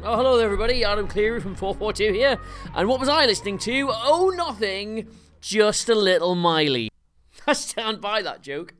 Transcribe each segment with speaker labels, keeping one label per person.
Speaker 1: Oh, hello there, everybody. Adam Cleary from FourFourTwo here. And what was I listening to? Oh, nothing. Just a little Miley. I stand by that joke.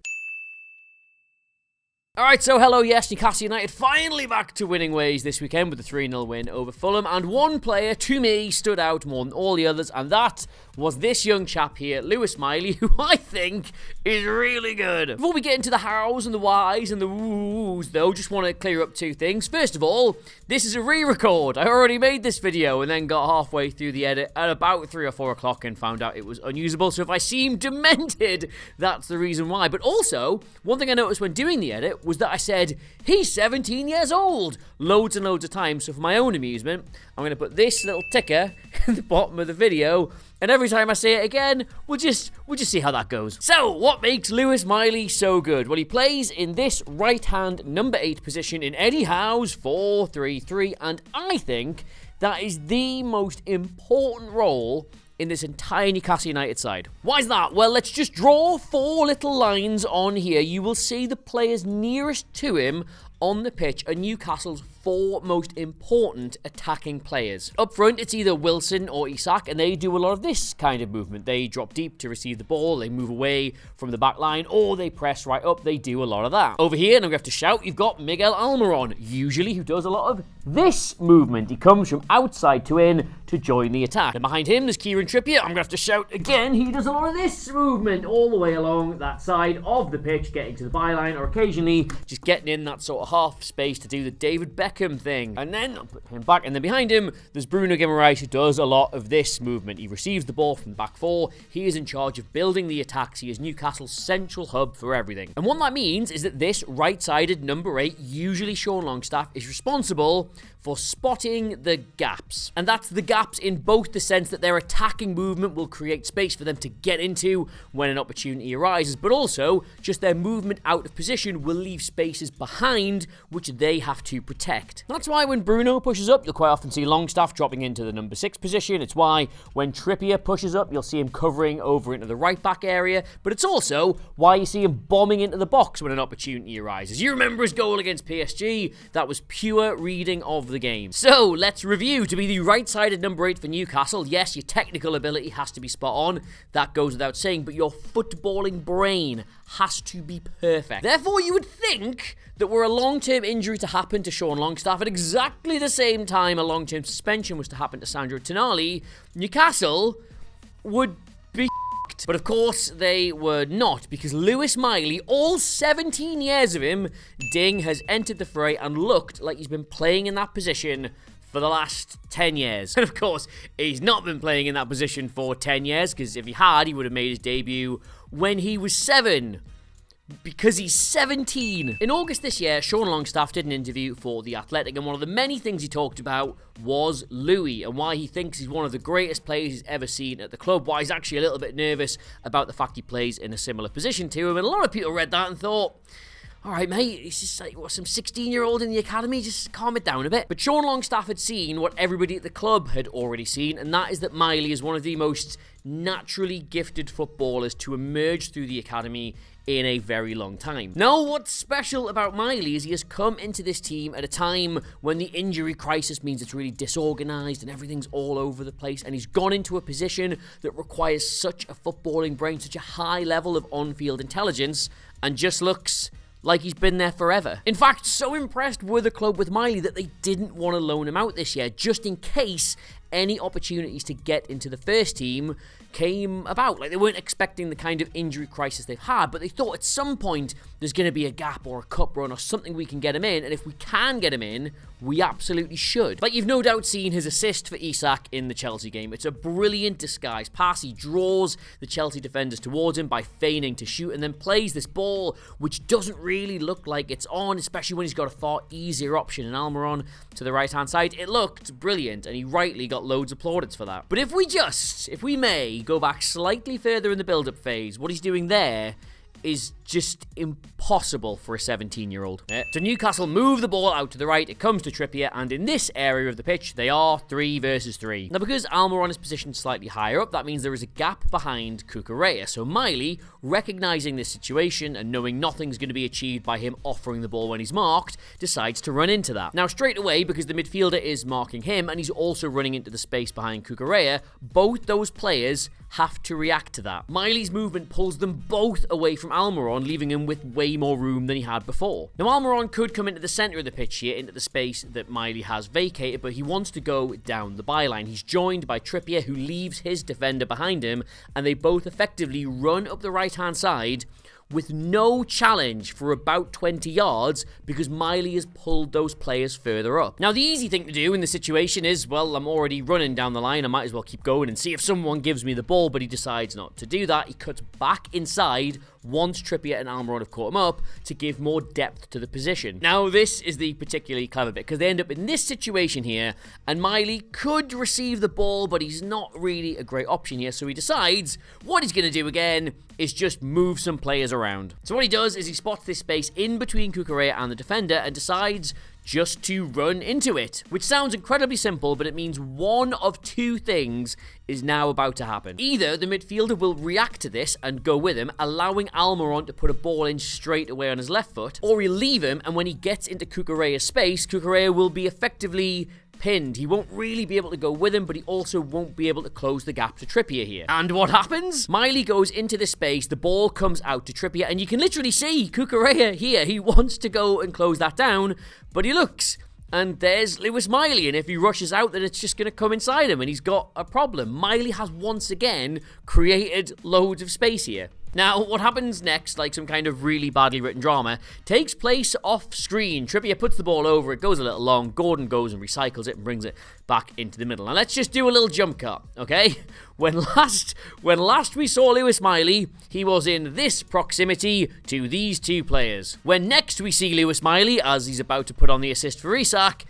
Speaker 1: Alright, so hello, yes, Newcastle United finally back to winning ways this weekend with a 3-0 win over Fulham, and one player, to me, stood out more than all the others, and that was this young chap here, Lewis Miley, who I think is really good. Before we get into the hows and the whys and the woos, though, just want to clear up two things. First of all, this is a re-record. I already made this video and then got halfway through the edit at about 3 or 4 o'clock and found out it was unusable, so if I seem demented, that's the reason why. But also, one thing I noticed when doing the edit was that I said, he's 17 years old, loads and loads of times. So for my own amusement, I'm going to put this little ticker in the bottom of the video, and every time I say it again, we'll just see how that goes. So, what makes Lewis Miley so good? Well, he plays in this right-hand number 8 position in Eddie Howe's 4-3-3, and I think that is the most important role in this entire Newcastle United side. Why is that? Well, let's just draw 4 little lines on here. You will see the players nearest to him on the pitch are Newcastle's 4 most important attacking players. Up front, it's either Wilson or Isak, and they do a lot of this kind of movement. They drop deep to receive the ball, they move away from the back line, or they press right up. They do a lot of that. Over here, and I'm going to have to shout, you've got Miguel Almiron, usually, who does a lot of this movement. He comes from outside to in to join the attack. And behind him, there's Kieran Trippier. I'm going to have to shout again. He does a lot of this movement all the way along that side of the pitch, getting to the byline, or occasionally just getting in that sort of half space to do the David Beckham thing. And then I'll put him back, and then behind him there's Bruno Guimaraes, who does a lot of this movement. He receives the ball from the back 4. He is in charge of building the attacks. He is Newcastle's central hub for everything. And what that means is that this right-sided number 8, usually Sean Longstaff, is responsible for spotting the gaps. And that's the gaps in both the sense that their attacking movement will create space for them to get into when an opportunity arises, but also just their movement out of position will leave spaces behind which they have to protect. That's why when Bruno pushes up, you'll quite often see Longstaff dropping into the number 6 position. It's why when Trippier pushes up, you'll see him covering over into the right back area, but it's also why you see him bombing into the box when an opportunity arises. You remember his goal against PSG? That was pure reading of the game. So let's review. To be the right-sided number 8 for Newcastle, yes, your technical ability has to be spot on. That goes without saying, but your footballing brain has to be perfect. Therefore, you would think that were a long-term injury to happen to Sean Longstaff at exactly the same time a long-term suspension was to happen to Sandro Tonali, Newcastle would be f***ed. But of course, they were not, because Lewis Miley, all 17 years of him, Ding, has entered the fray and looked like he's been playing in that position for the last 10 years. And of course, he's not been playing in that position for 10 years, because if he had, he would have made his debut when he was 7. Because he's 17. In August this year, Sean Longstaff did an interview for The Athletic, and one of the many things he talked about was Louis, and why he thinks he's one of the greatest players he's ever seen at the club, why he's actually a little bit nervous about the fact he plays in a similar position to him. And a lot of people read that and thought, all right, mate, he's just like, what, some 16-year-old in the academy? Just calm it down a bit. But Sean Longstaff had seen what everybody at the club had already seen, and that is that Miley is one of the most naturally gifted footballers to emerge through the academy in a very long time. Now, what's special about Miley is he has come into this team at a time when the injury crisis means it's really disorganised and everything's all over the place, and he's gone into a position that requires such a footballing brain, such a high level of on-field intelligence, and just looks like he's been there forever. In fact, so impressed were the club with Miley that they didn't want to loan him out this year, just in case any opportunities to get into the first team came about. Like, they weren't expecting the kind of injury crisis they've had, but they thought at some point there's going to be a gap or a cup run or something we can get him in, and if we can get him in, we absolutely should. Like, you've no doubt seen his assist for Isak in the Chelsea game. It's a brilliant disguise pass. He draws the Chelsea defenders towards him by feigning to shoot, and then plays this ball which doesn't really look like it's on, especially when he's got a far easier option in Almiron to the right-hand side. It looked brilliant, and he rightly got loads of plaudits for that. But if we may go back slightly further in the build-up phase, what he's doing there is just impossible impossible for a 17-year-old. So Newcastle move the ball out to the right, it comes to Trippier, and in this area of the pitch, they are 3 versus 3. Now, because Almiron is positioned slightly higher up, that means there is a gap behind Cucurella. So Miley, recognizing this situation and knowing nothing's going to be achieved by him offering the ball when he's marked, decides to run into that. Now, straight away, because the midfielder is marking him and he's also running into the space behind Cucurella, both those players have to react to that. Miley's movement pulls them both away from Almiron, leaving him with way more room than he had before. Now, Almiron could come into the centre of the pitch here, into the space that Miley has vacated, but he wants to go down the byline. He's joined by Trippier, who leaves his defender behind him, and they both effectively run up the right-hand side with no challenge for about 20 yards because Miley has pulled those players further up. Now, the easy thing to do in the situation is, well, I'm already running down the line, I might as well keep going and see if someone gives me the ball, but he decides not to do that. He cuts back inside once Trippier and Almiron have caught him up to give more depth to the position. Now, this is the particularly clever bit because they end up in this situation here, and Miley could receive the ball, but he's not really a great option here, so he decides what he's going to do again is just move some players around. So what he does is he spots this space in between Cucurella and the defender and decides just to run into it, which sounds incredibly simple, but it means one of two things is now about to happen. Either the midfielder will react to this and go with him, allowing Almiron to put a ball in straight away on his left foot, or he'll leave him, and when he gets into Cucurella's space, Cucurella will be effectively pinned. He won't really be able to go with him, but he also won't be able to close the gap to Trippier here. And what happens? Miley goes into the space, the ball comes out to Trippier, and you can literally see Cucurella here. He wants to go and close that down, but he looks, and there's Lewis Miley, and if he rushes out, then it's just going to come inside him, and he's got a problem. Miley has once again created loads of space here. Now, what happens next, like some kind of really badly written drama, takes place off screen. Trippier puts the ball over, it goes a little long, Gordon goes and recycles it and brings it back into the middle. Now, let's just do a little jump cut, okay? When last we saw Lewis Miley, he was in this proximity to these two players. When next we see Lewis Miley, as he's about to put on the assist for Isak,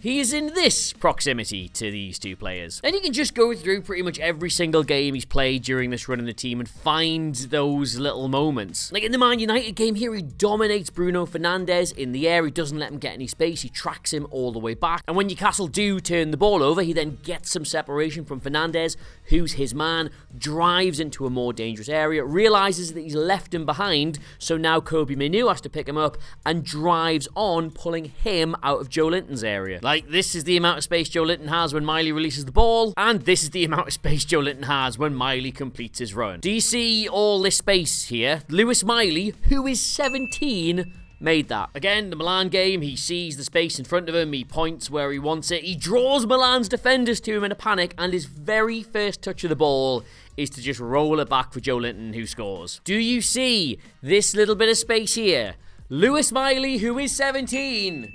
Speaker 1: he is in this proximity to these two players. And you can just go through pretty much every single game he's played during this run in the team and find those little moments. Like in the Man United game here, he dominates Bruno Fernandes in the air. He doesn't let him get any space. He tracks him all the way back. And when Newcastle do turn the ball over, he then gets some separation from Fernandes, who's his man, drives into a more dangerous area, realizes that he's left him behind, so now Kobe Minu has to pick him up and drives on, pulling him out of Joe Linton's area. Like, this is the amount of space Joe Linton has when Miley releases the ball, and this is the amount of space Joe Linton has when Miley completes his run. Do you see all this space here? Lewis Miley, who is 17, made that. Again, the Milan game, he sees the space in front of him, he points where he wants it, he draws Milan's defenders to him in a panic, and his very first touch of the ball is to just roll it back for Joe Linton, who scores. Do you see this little bit of space here? Lewis Miley, who is 17,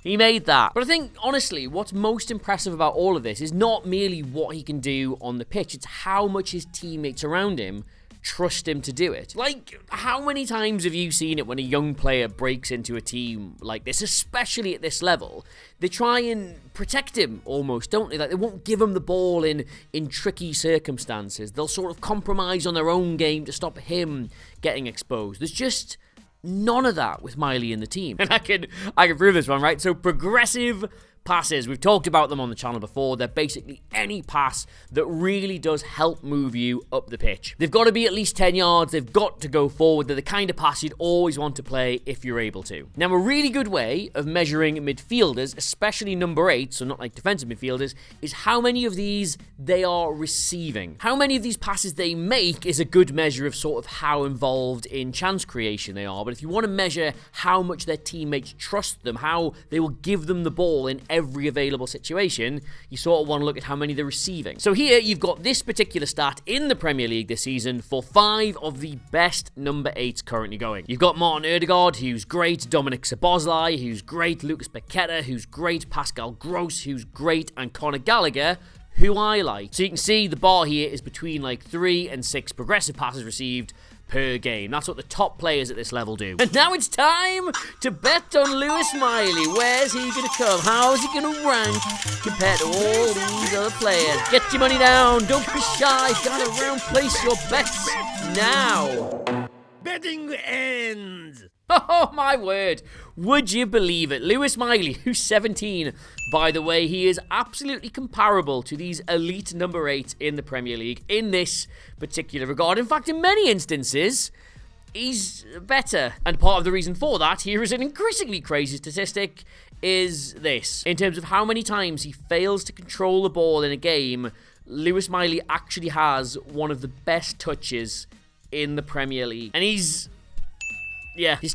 Speaker 1: he made that. But I think, honestly, what's most impressive about all of this is not merely what he can do on the pitch, it's how much his teammates around him trust him to do it. Like, how many times have you seen it when a young player breaks into a team like this, especially at this level? They try and protect him almost, don't they? Like, they won't give him the ball in tricky circumstances. They'll sort of compromise on their own game to stop him getting exposed. There's just none of that with Miley in the team. And I can prove this one, right? So progressive passes, we've talked about them on the channel before. They're basically any pass that really does help move you up the pitch. They've got to be at least 10 yards. They've got to go forward. They're the kind of pass you'd always want to play if you're able to. Now, a really good way of measuring midfielders, especially number 8, so not like defensive midfielders, is how many of these they are receiving. How many of these passes they make is a good measure of sort of how involved in chance creation they are. But if you want to measure how much their teammates trust them, how they will give them the ball in every available situation, you sort of want to look at how many they're receiving. So here you've got this particular stat in the Premier League this season for 5 of the best number 8s currently going. You've got Martin Ødegaard, who's great, Dominic Szoboszlai, who's great, Lucas Paqueta, who's great, Pascal Gross, who's great, and Conor Gallagher, who I like. So you can see the bar here is between like 3 and 6 progressive passes received per game. That's what the top players at this level do. And now it's time to bet on Lewis Miley. Where's he going to come? How's he going to rank compared to all these other players? Get your money down. Don't be shy. Gotta round place your bets now. letting end. Oh, my word. Would you believe it? Lewis Miley, who's 17, by the way, he is absolutely comparable to these elite number 8 in the Premier League in this particular regard. In fact, in many instances, he's better. And part of the reason for that, here is an increasingly crazy statistic, is this. In terms of how many times he fails to control the ball in a game, Lewis Miley actually has one of the best touches in the Premier League. And his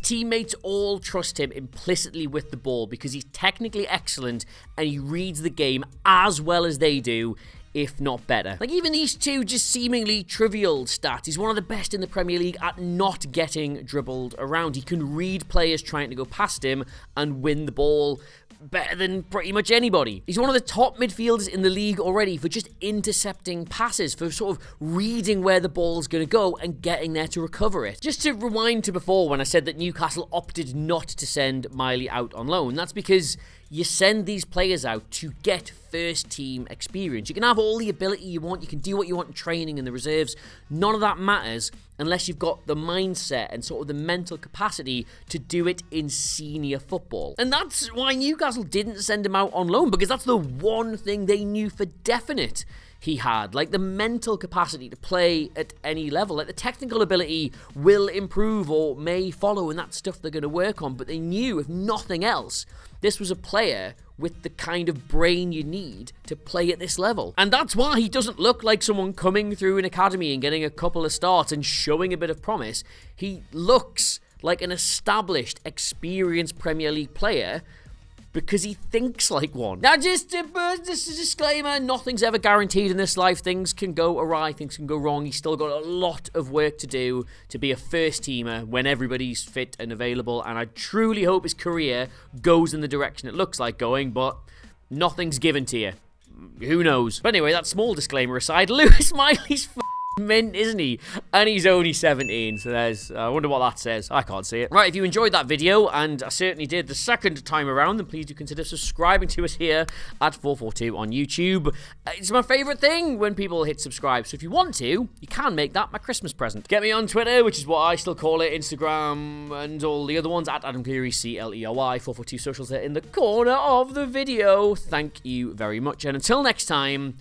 Speaker 1: teammates all trust him implicitly with the ball because he's technically excellent and he reads the game as well as they do, if not better. Like, even these two just seemingly trivial stats, he's one of the best in the Premier League at not getting dribbled around. He can read players trying to go past him and win the ball better than pretty much anybody. He's one of the top midfielders in the league already for just intercepting passes, for sort of reading where the ball's going to go and getting there to recover it. Just to rewind to before when I said that Newcastle opted not to send Miley out on loan, that's because you send these players out to get first team experience. You can have all the ability you want, you can do what you want in training in the reserves. None of that matters unless you've got the mindset and sort of the mental capacity to do it in senior football. And that's why Newcastle didn't send him out on loan, because that's the one thing they knew for definite he had. Like, the mental capacity to play at any level. Like, the technical ability will improve or may follow, and that's stuff they're going to work on. But they knew, if nothing else, this was a player with the kind of brain you need to play at this level. And that's why he doesn't look like someone coming through an academy and getting a couple of starts and showing a bit of promise. He looks like an established, experienced Premier League player because he thinks like one. Now, just a disclaimer, nothing's ever guaranteed in this life. Things can go awry, things can go wrong. He's still got a lot of work to do to be a first-teamer when everybody's fit and available, and I truly hope his career goes in the direction it looks like going, but nothing's given to you. Who knows? But anyway, that small disclaimer aside, Lewis Miley's mint, isn't he? And he's only 17, so I wonder what that says. I can't see it. Right, if you enjoyed that video, and I certainly did the second time around, then please do consider subscribing to us here at FourFourTwo on YouTube. It's my favourite thing when people hit subscribe, so if you want to, you can make that my Christmas present. Get me on Twitter, which is what I still call it, Instagram, and all the other ones, at Adam Cleary, CLERY, 442 socials there in the corner of the video. Thank you very much, and until next time,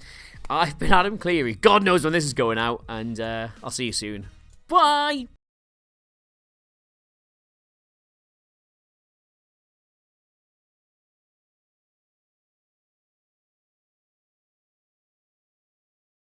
Speaker 1: I've been Adam Cleary. God knows when this is going out, and I'll see you soon. Bye!